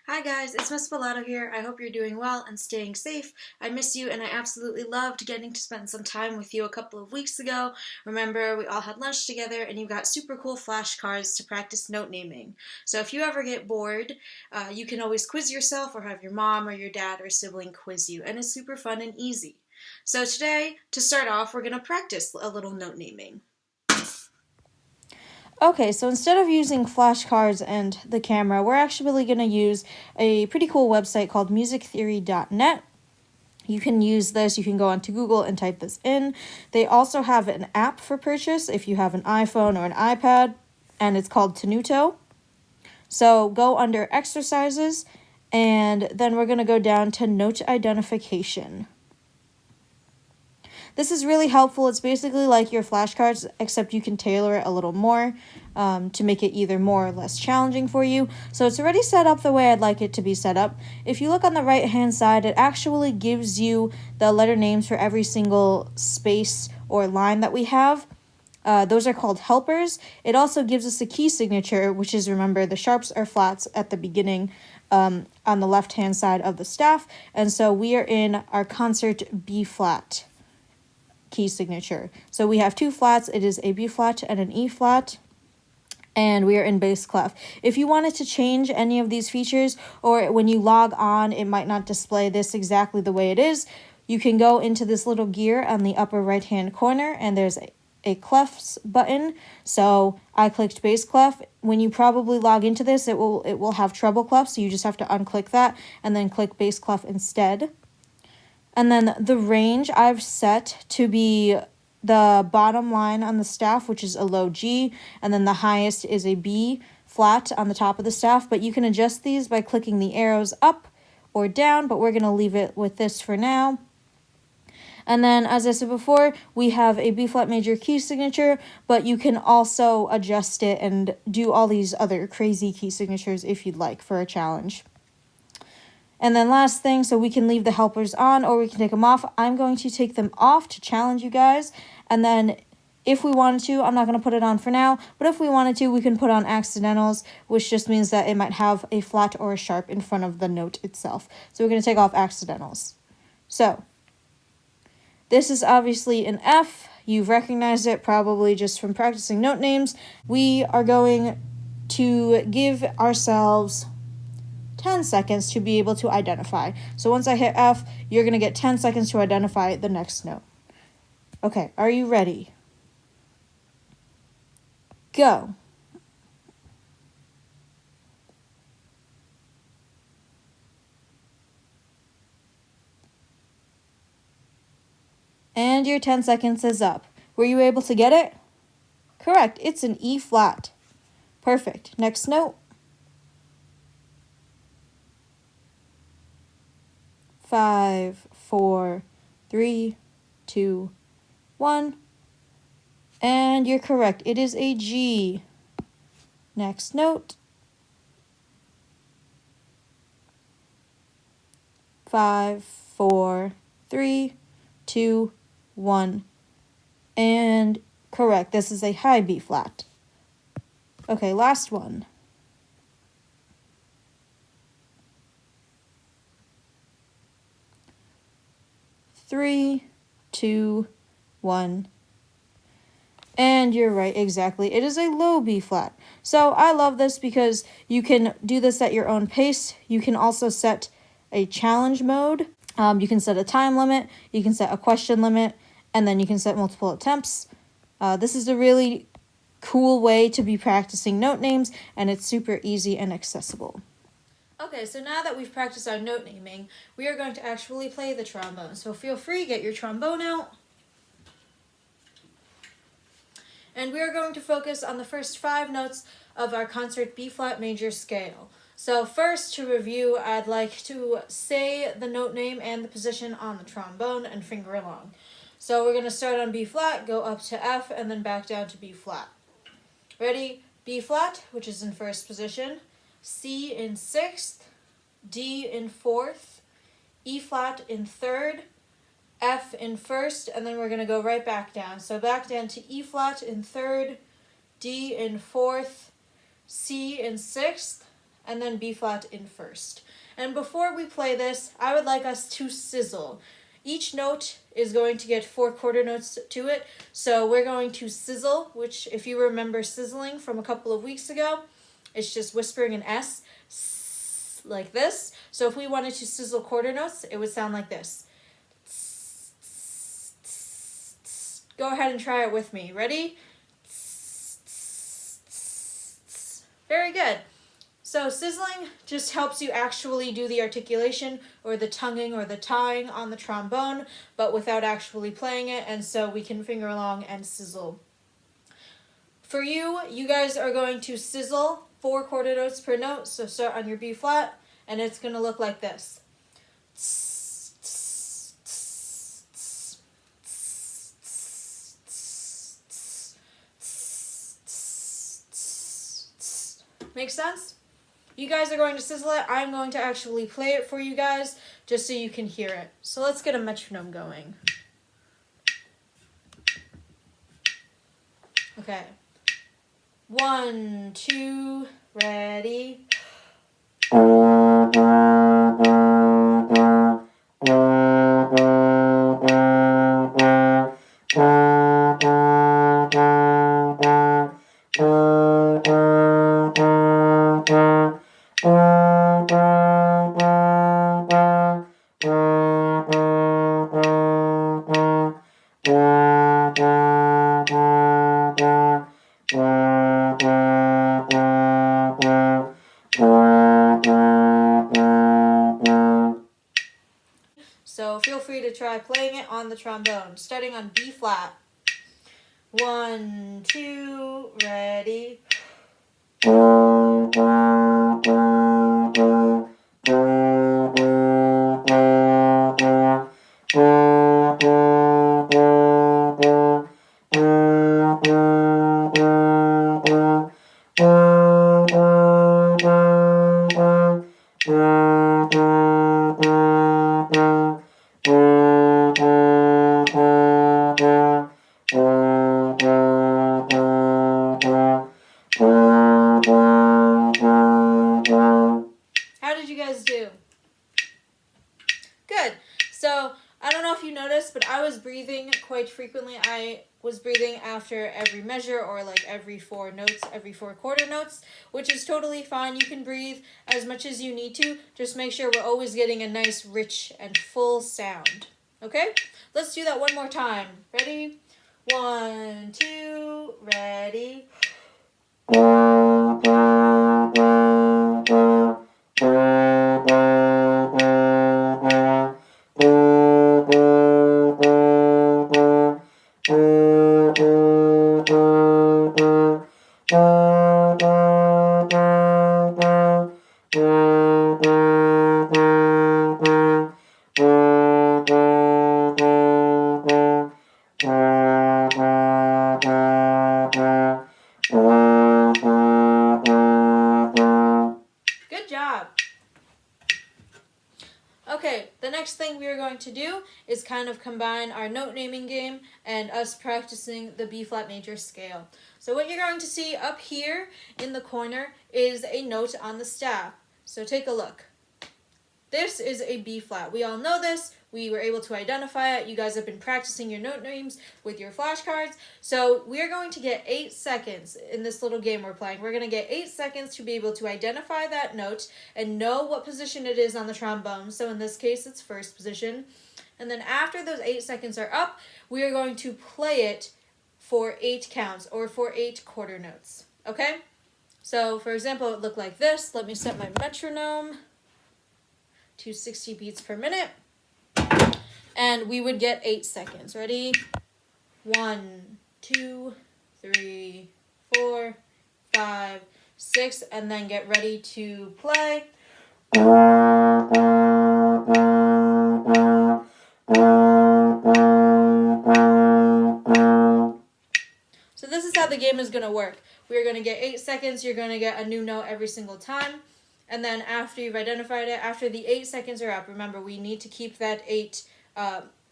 Hi guys, it's Miss Bellato here. I hope you're doing well and staying safe. I miss you and I absolutely loved getting to spend some time with you a couple of weeks ago. Remember, we all had lunch together and you got super cool flashcards to practice note naming. So if you ever get bored, you can always quiz yourself or have your mom or your dad or sibling quiz you, and it's super fun and easy. So today, to start off, we're going to practice a little note naming. Okay, so instead of using flashcards and the camera, we're actually going to use a pretty cool website called musictheory.net. You can use this, you can go onto Google and type this in. They also have an app for purchase if you have an iPhone or an iPad, and it's called Tenuto. So go under exercises, and then we're going to go down to note identification. This is really helpful. It's basically like your flashcards, except you can tailor it a little more to make it either more or less challenging for you. So it's already set up the way I'd like it to be set up. If you look on the right-hand side, it actually gives you the letter names for every single space or line that we have. Those are called helpers. It also gives us a key signature, which is, remember, the sharps or flats at the beginning on the left-hand side of the staff. And so we are in our concert B flat key signature. So we have two flats. It is a B flat and an E flat, and we are in bass clef. If you wanted to change any of these features, or when you log on it might not display this exactly the way it is, you can go into this little gear on the upper right hand corner and there's a clefs button. So I clicked bass clef. When you probably log into this, it will have treble clef, so you just have to unclick that and then click bass clef instead. And then the range I've set to be the bottom line on the staff, which is a low G, and then the highest is a B flat on the top of the staff. But you can adjust these by clicking the arrows up or down, but we're going to leave it with this for now. And then, as I said before, we have a B flat major key signature, but you can also adjust it and do all these other crazy key signatures if you'd like for a challenge. And then last thing, so we can leave the helpers on or we can take them off. I'm going to take them off to challenge you guys. And then if we wanted to, I'm not going to put it on for now, but if we wanted to, we can put on accidentals, which just means that it might have a flat or a sharp in front of the note itself. So we're going to take off accidentals. So this is obviously an F. You've recognized it probably just from practicing note names. We are going to give ourselves 10 seconds to be able to identify. So once I hit F, you're going to get 10 seconds to identify the next note. Okay, are you ready? Go. And your 10 seconds is up. Were you able to get it? Correct, it's an E flat. Perfect. Next note. 5, 4, 3, 2, 1. And you're correct. It is a G. Next note. 5, 4, 3, 2, 1. And correct. This is a high B flat. Okay, last one. 3, 2, 1. And you're right, exactly. It is a low B flat. So I love this because you can do this at your own pace. You can also set a challenge mode. You can set a time limit. You can set a question limit. And then you can set multiple attempts. This is a really cool way to be practicing note names, and it's super easy and accessible. Okay, so now that we've practiced our note naming, we are going to actually play the trombone. So feel free, get your trombone out. And we are going to focus on the first 5 notes of our concert B flat major scale. So first, to review, I'd like to say the note name and the position on the trombone and finger along. So we're going to start on B flat, go up to F, and then back down to B flat. Ready? B flat, which is in first position, C in 6th, D in 4th, E flat in 3rd, F in 1st, and then we're going to go right back down. So back down to E flat in 3rd, D in 4th, C in 6th, and then B flat in first. And before we play this, I would like us to sizzle. Each note is going to get 4 quarter notes to it, so we're going to sizzle, which if you remember sizzling from a couple of weeks ago, it's just whispering an S, like this. So if we wanted to sizzle quarter notes, it would sound like this. Go ahead and try it with me. Ready? Very good. So sizzling just helps you actually do the articulation or the tonguing or the tawing on the trombone, but without actually playing it, and so we can finger along and sizzle. For you, you guys are going to sizzle 4 quarter notes per note, so start on your B flat, and it's going to look like this. Make sense? You guys are going to sizzle it. I'm going to actually play it for you guys just so you can hear it. So let's get a metronome going. Okay. 1, 2, ready. So feel free to try playing it on the trombone, starting on B flat. 1, 2, ready. How did you guys do? Good. So I don't know if you noticed, but I was breathing quite frequently. I was breathing after every measure, or like every 4 notes, every 4 quarter notes, which is totally fine. You can breathe as much as you need to. Just make sure we're always getting a nice, rich, and full sound. Okay? Let's do that one more time. Ready? 1, 2, ready. Good job. Okay, the next thing we are going to do is kind of combine our note naming game and us practicing the B flat major scale. So what you're going to see up here in the corner is a note on the staff. So take a look. This is a B flat. We all know this. We were able to identify it. You guys have been practicing your note names with your flashcards. So we're going to get 8 seconds in this little game we're playing. We're going to get 8 seconds to be able to identify that note and know what position it is on the trombone. So in this case, it's first position. And then after those 8 seconds are up, we are going to play it for 8 counts, or for 8 quarter notes. Okay? So for example, it would look like this. Let me set my metronome to 60 beats per minute. And we would get 8 seconds. Ready? 1, 2, 3, 4, 5, 6, and then get ready to play. So this is how the game is going to work. We're going to get 8 seconds. You're going to get a new note every single time. And then after you've identified it, after the 8 seconds are up, remember we need to keep that 8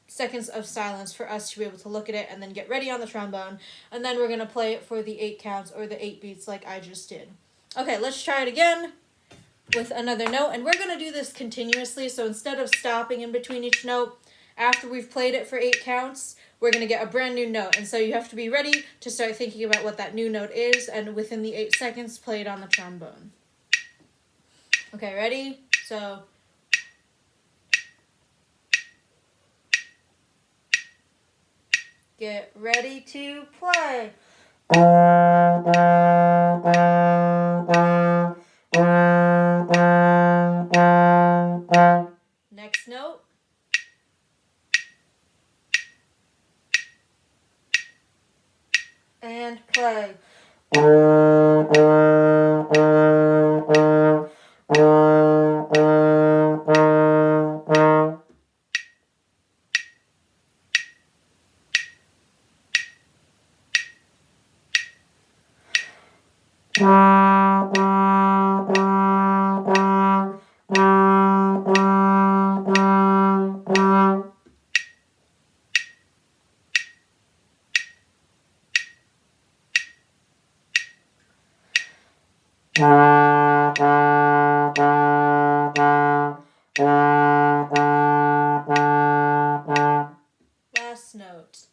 seconds of silence for us to be able to look at it and then get ready on the trombone. And then we're going to play it for the 8 counts or the 8 beats like I just did. Okay, let's try it again. with another note, and we're going to do this continuously. So instead of stopping in between each note, after we've played it for 8 counts, we're going to get a brand new note. And so you have to be ready to start thinking about what that new note is, and within the 8 seconds, play it on the trombone. Okay, ready? So get ready to play. Next note. And play. Last note.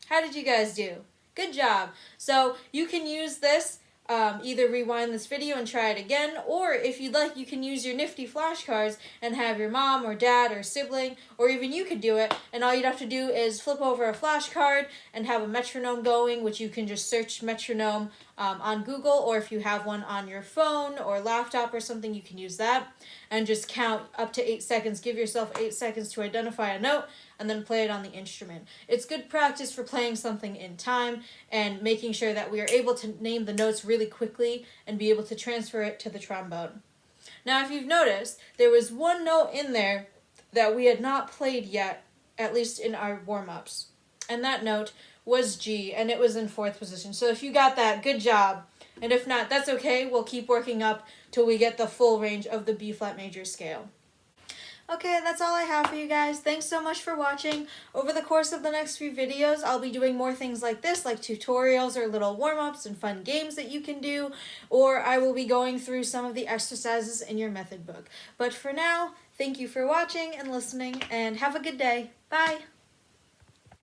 How did you guys do? Good job. So you can use this, either rewind this video and try it again, or if you'd like, you can use your nifty flashcards and have your mom or dad or sibling, or even you could do it, and all you'd have to do is flip over a flashcard and have a metronome going, which you can just search metronome on Google, or if you have one on your phone or laptop or something, you can use that, and just count up to 8 seconds. Give yourself 8 seconds to identify a note, and then play it on the instrument. It's good practice for playing something in time and making sure that we are able to name the notes really quickly and be able to transfer it to the trombone. Now, if you've noticed, there was one note in there that we had not played yet, at least in our warm-ups. And that note was G, and it was in 4th position. So if you got that, good job. And if not, that's okay. We'll keep working up till we get the full range of the B-flat major scale. Okay, that's all I have for you guys. Thanks so much for watching. Over the course of the next few videos, I'll be doing more things like this, like tutorials or little warm-ups and fun games that you can do, or I will be going through some of the exercises in your method book. But for now, thank you for watching and listening, and have a good day. Bye!